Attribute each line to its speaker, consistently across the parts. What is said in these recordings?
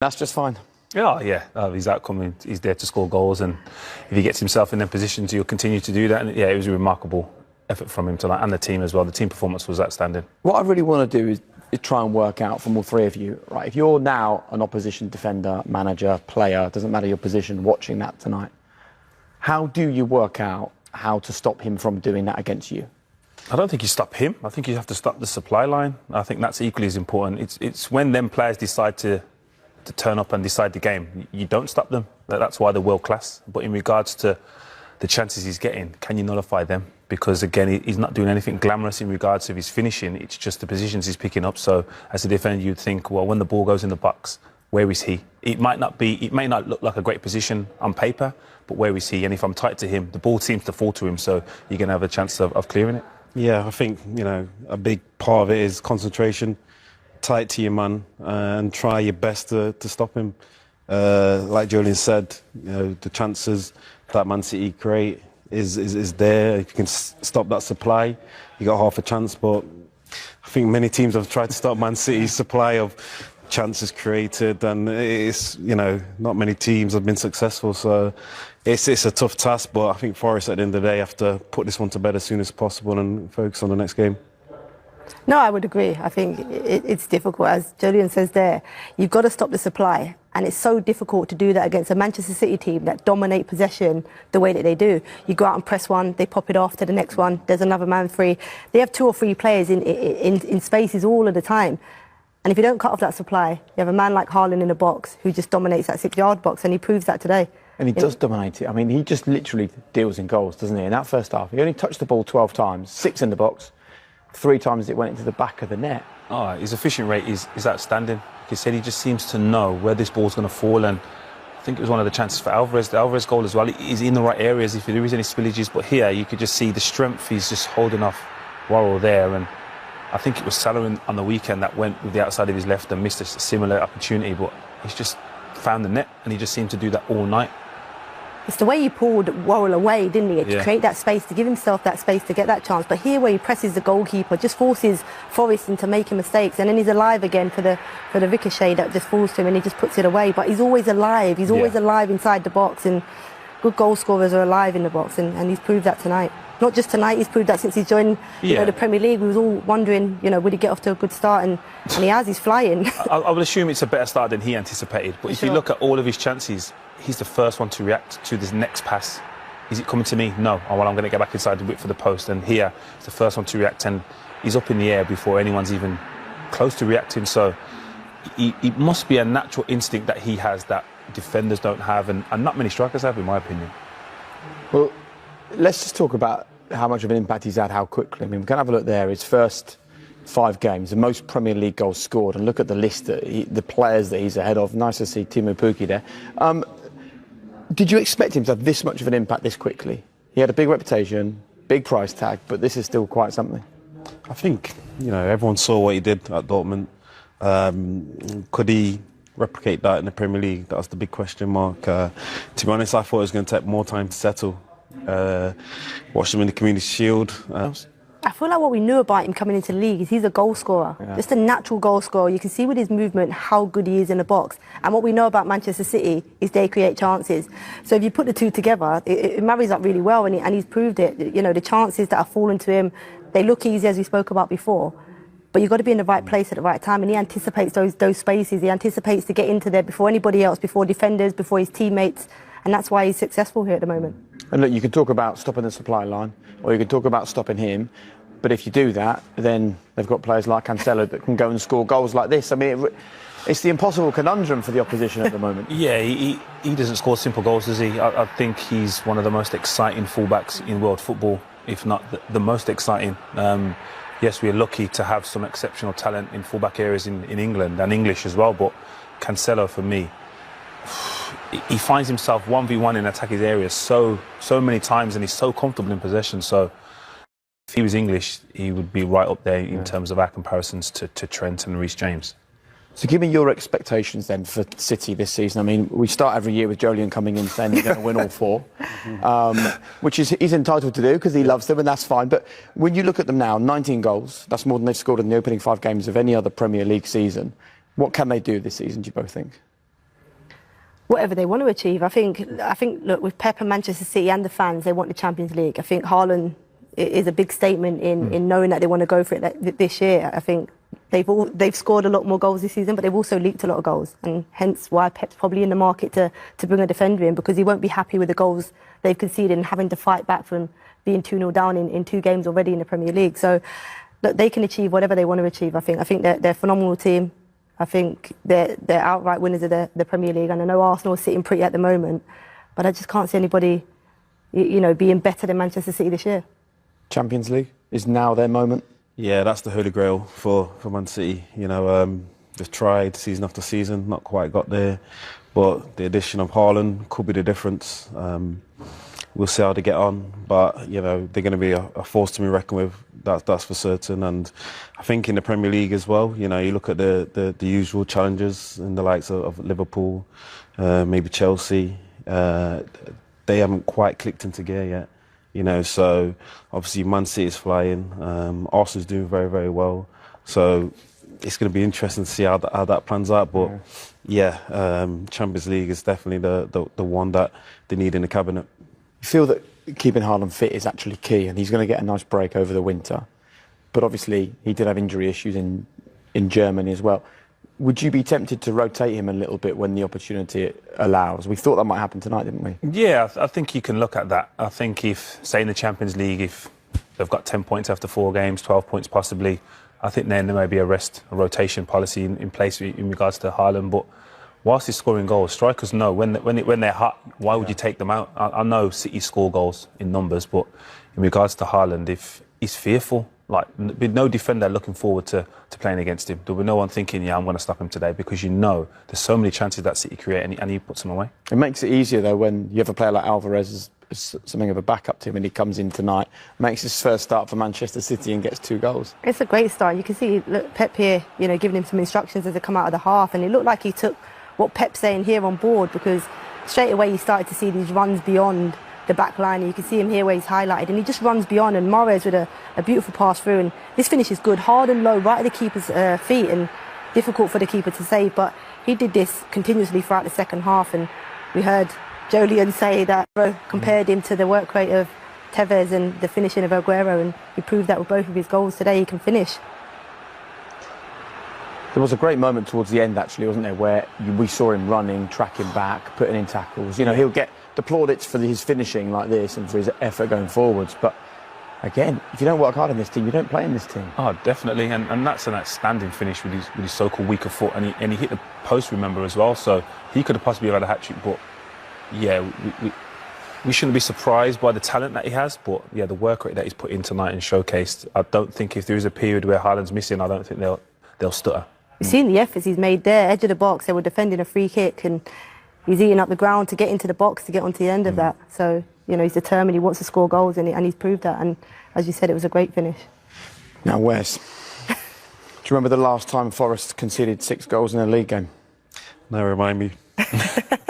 Speaker 1: That's just fine.
Speaker 2: Oh, yeah, his outcome, he's there to score goals, and if he gets himself in them positions, he'll continue to do that. And yeah, it was a remarkable effort from him tonight, and the team as well. The team performance was outstanding.
Speaker 1: What I really want to do is try and work out from all three of you, right? If you're now an opposition defender, manager, player, doesn't matter your position, watching that tonight, how do you work out how to stop him from doing that against you?
Speaker 2: I don't think you stop him. I think you have to stop the supply line. I think that's equally as important. It's when them players decide to turn up and decide the game. You don't stop them. That's why they're world class. But in regards to the chances he's getting, can you nullify them? Because again, he's not doing anything glamorous in regards to his finishing. It's just the positions he's picking up. So as a defender, you'd think, well, when the ball goes in the box, where is he? It may not look like a great position on paper, but where is he? And if I'm tight to him, the ball seems to fall to him. So you're going to have a chance of clearing it.
Speaker 3: Yeah, I think, a big part of it is concentration, tight to your man, and try your best to stop him. Like Julian said, the chances that Man City create is there. If you can stop that supply, you got half a chance. But I think many teams have tried to stop Man City's supply of chances created, and it's not many teams have been successful. So it's a tough task. But I think Forest at the end of the day have to put this one to bed as soon as possible and focus on the next game.
Speaker 4: No, I would agree. I think it's difficult. As Julian says there, you've got to stop the supply. And it's so difficult to do that against a Manchester City team that dominate possession the way that they do. You go out and press one, they pop it off to the next one, there's another man free. They have 2 or 3 players in spaces all of the time. And if you don't cut off that supply, you have a man like Haaland in the box who just dominates that 6-yard box, and he proves that today.
Speaker 1: And he does dominate it. I mean, he just literally deals in goals, doesn't he? In that first half, he only touched the ball 12 times, 6 in the box. 3 times it went into the back of the net.
Speaker 2: Oh, his efficient rate is outstanding. He said he just seems to know where this ball's going to fall, and I think it was one of the chances for Alvarez. The Alvarez goal as well. He's in the right areas if there is any spillages, but here you could just see the strength. He's just holding off Worrell there, and I think it was Salah on the weekend that went with the outside of his left and missed a similar opportunity, but he's just found the net, and he just seemed to do that all night.
Speaker 4: It's the way he pulled Worrell away, didn't he? To create that space, to give himself that space to get that chance. But here where he presses the goalkeeper, just forces Forest into making mistakes, and then he's alive again for the ricochet that just falls to him, and he just puts it away. But he's always alive. He's always alive inside the box, and good goal scorers are alive in the box, and he's proved that tonight. Not just tonight, he's proved that since he's joined the Premier League. We was all wondering, would he get off to a good start, and he has. He's flying.
Speaker 2: I would assume it's a better start than he anticipated. But if you look at all of his chances, he's the first one to react to this next pass. Is it coming to me? No. Oh, well, I'm going to get back inside the width for the post. And here, he's the first one to react, and he's up in the air before anyone's even close to reacting. So it must be a natural instinct that he has that defenders don't have, and not many strikers have, in my opinion.
Speaker 1: Well, let's just talk about how much of an impact he's had, how quickly. I mean, we can have a look there. His first 5 games, the most Premier League goals scored, and look at the list, the players that he's ahead of. Nice to see Timo Pukki there. Did you expect him to have this much of an impact this quickly? He had a big reputation, big price tag, but this is still quite something.
Speaker 3: I think, everyone saw what he did at Dortmund. Could he replicate that in the Premier League? That was the big question mark. To be honest, I thought it was going to take more time to settle. Watched him in the Community Shield.
Speaker 4: I feel like what we knew about him coming into the league is he's a goal scorer, just a natural goal scorer. You can see with his movement how good he is in the box. And what we know about Manchester City is they create chances. So if you put the two together, it marries up really well, and he's proved it. The chances that are falling to him, they look easy, as we spoke about before. But you've got to be in the right place at the right time, and he anticipates those spaces. He anticipates to get into there before anybody else, before defenders, before his teammates. And that's why he's successful here at the moment.
Speaker 1: And look, you can talk about stopping the supply line, or you can talk about stopping him. But if you do that, then they've got players like Cancelo that can go and score goals like this. I mean, it's the impossible conundrum for the opposition at the moment.
Speaker 2: Yeah, he doesn't score simple goals, does he? I think he's one of the most exciting fullbacks in world football, if not the most exciting. Yes, we're lucky to have some exceptional talent in fullback areas in England, and English as well, but Cancelo, for me, he finds himself 1v1 in attacking areas so many times, and he's so comfortable in possession. So if he was English, he would be right up there in terms of our comparisons to Trent and Reece James.
Speaker 1: So give me your expectations then for City this season. I mean, we start every year with Jolyon coming in saying they're going to win all 4, which he's entitled to do because he loves them, and that's fine. But when you look at them now, 19 goals, that's more than they've scored in the opening 5 games of any other Premier League season. What can they do this season, do you both think?
Speaker 4: whatever they want to achieve. I think, look, with Pep and Manchester City and the fans, they want the Champions League. I think Haaland is a big statement in knowing that they want to go for it this year. I think they've scored a lot more goals this season, but they've also leaked a lot of goals, and hence why Pep's probably in the market to bring a defender in, because he won't be happy with the goals they've conceded and having to fight back from being 2-0 down in 2 games already in the Premier League. So, look, they can achieve whatever they want to achieve. I think they're a phenomenal team. I think they're outright winners of the Premier League, and I know Arsenal are sitting pretty at the moment, but I just can't see anybody, being better than Manchester City this year.
Speaker 1: Champions League is now their moment.
Speaker 3: Yeah, that's the holy grail for Man City. They've tried season after season, not quite got there, but the addition of Haaland could be the difference. We'll see how they get on, but they're going to be a force to be reckoned with. That's for certain. And I think in the Premier League as well, you look at the usual challenges in the likes of Liverpool, maybe Chelsea. They haven't quite clicked into gear yet. So obviously Man City is flying. Arsenal's doing very, very well. So it's going to be interesting to see how that plans out. But Champions League is definitely the one that they need in the cabinet.
Speaker 1: You feel that keeping Haaland fit is actually key, and he's going to get a nice break over the winter. But obviously he did have injury issues in Germany as well. Would you be tempted to rotate him a little bit when the opportunity allows? We thought that might happen tonight, didn't we?
Speaker 2: Yeah, I think you can look at that. I think if, say in the Champions League, if they've got 10 points after 4 games, 12 points possibly, I think then there may be a rotation policy in place in regards to Haaland. But whilst he's scoring goals, strikers know when they're hot, why would you take them out? I know City score goals in numbers, but in regards to Haaland, if he's fearful, there'll be no defender looking forward to playing against him. There'll be no one thinking, I'm going to stop him today, because there's so many chances that City create and he puts them away.
Speaker 1: It makes it easier, though, when you have a player like Alvarez as something of a backup to him and he comes in tonight, makes his first start for Manchester City and gets 2 goals.
Speaker 4: It's a great start. You can see Pep here, giving him some instructions as they come out of the half, and it looked like he took what Pep's saying here on board, because straight away he started to see these runs beyond the back line. You can see him here where he's highlighted, and he just runs beyond, and Mahrez with a beautiful pass through, and this finish is good, hard and low, right at the keeper's feet, and difficult for the keeper to save, but he did this continuously throughout the second half, and we heard Jolien say that compared him to the work rate of Tevez and the finishing of Aguero, and he proved that with both of his goals today he can finish.
Speaker 1: There was a great moment towards the end, actually, wasn't there, where we saw him running, tracking back, putting in tackles. He'll get the plaudits for his finishing like this and for his effort going forwards. But again, if you don't work hard in this team, you don't play in this team.
Speaker 2: Oh, definitely, and that's an outstanding finish with his so-called weaker foot, and he hit the post, remember, as well. So he could have possibly had a hat-trick, but yeah, we shouldn't be surprised by the talent that he has. But yeah, the work rate that he's put in tonight and showcased, I don't think if there is a period where Haaland's missing, I don't think they'll stutter.
Speaker 4: You've seen the efforts he's made there, edge of the box. They were defending a free kick, and he's eating up the ground to get into the box to get onto the end of that. So, he's determined, he wants to score goals, and he's proved that. And as you said, it was a great finish.
Speaker 1: Now, Wes, do you remember the last time Forest conceded 6 goals in a league game?
Speaker 3: No, remind me.
Speaker 1: I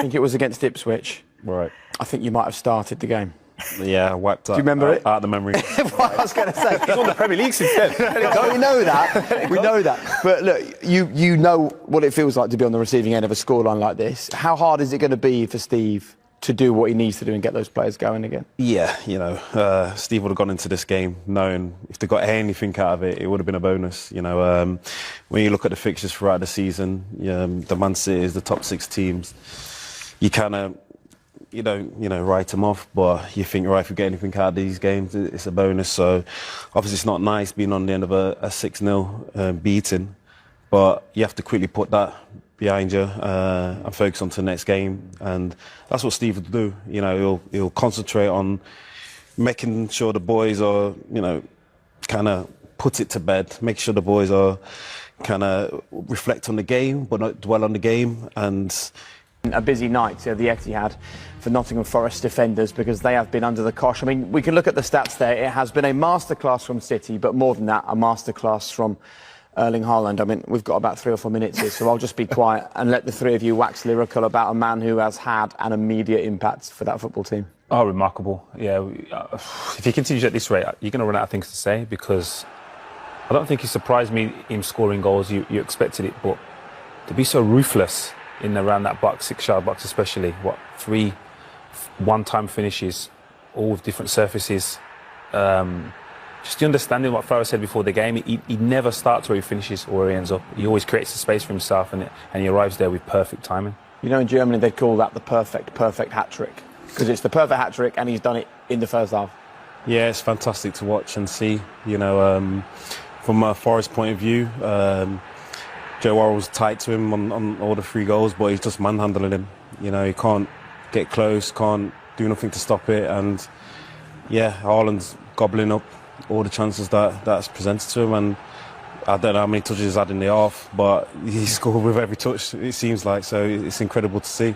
Speaker 1: think it was against Ipswich.
Speaker 3: Right.
Speaker 1: I think you might have started the game.
Speaker 3: Yeah, wiped out.
Speaker 1: Do you remember it?
Speaker 3: Out of the memory.
Speaker 1: What I was going to say.
Speaker 2: He's won the Premier League since then.
Speaker 1: We know that. We know that. But look, you know what it feels like to be on the receiving end of a scoreline like this. How hard is it going to be for Steve to do what he needs to do and get those players going again?
Speaker 3: Yeah, Steve would have gone into this game knowing if they got anything out of it, it would have been a bonus. When you look at the fixtures throughout the season, the Man City is the top 6 teams. You kind of, you don't, write them off, but you think, right, if we get anything out of these games, it's a bonus. So obviously it's not nice being on the end of a 6-0 beating, but you have to quickly put that behind you and focus on to the next game. And that's what Steve will do. He'll concentrate on making sure the boys are, kind of put it to bed, make sure the boys are kind of reflect on the game, but not dwell on the game. And
Speaker 1: a busy night at the Etihad for Nottingham Forest defenders, because they have been under the cosh. I mean, we can look at the stats there. It has been a masterclass from City, but more than that, a masterclass from Erling Haaland. I mean, we've got about 3 or 4 minutes here, so I'll just be quiet and let the 3 of you wax lyrical about a man who has had an immediate impact for that football team.
Speaker 2: Oh, remarkable. Yeah, if he continues at this rate, you're going to run out of things to say, because I don't think he surprised me, him scoring goals. You expected it, but to be so ruthless in around that box, 6-yard box especially. 3 one-time finishes, all with different surfaces. Just the understanding what Farah said before the game, he never starts where he finishes or where he ends up. He always creates a space for himself, and he arrives there with perfect timing.
Speaker 1: You know, in Germany they call that the perfect hat-trick, because it's the perfect hat-trick and he's done it in the first half.
Speaker 3: Yeah, it's fantastic to watch and see. You know, from a Forest point of view, Joe Worrell's tight to him on all the 3 goals, but he's just manhandling him. You know, he can't get close, can't do nothing to stop it, and yeah, Haaland's gobbling up all the chances that's presented to him, and I don't know how many touches he's had in the half, but he scored with every touch, it seems like, so it's incredible to see.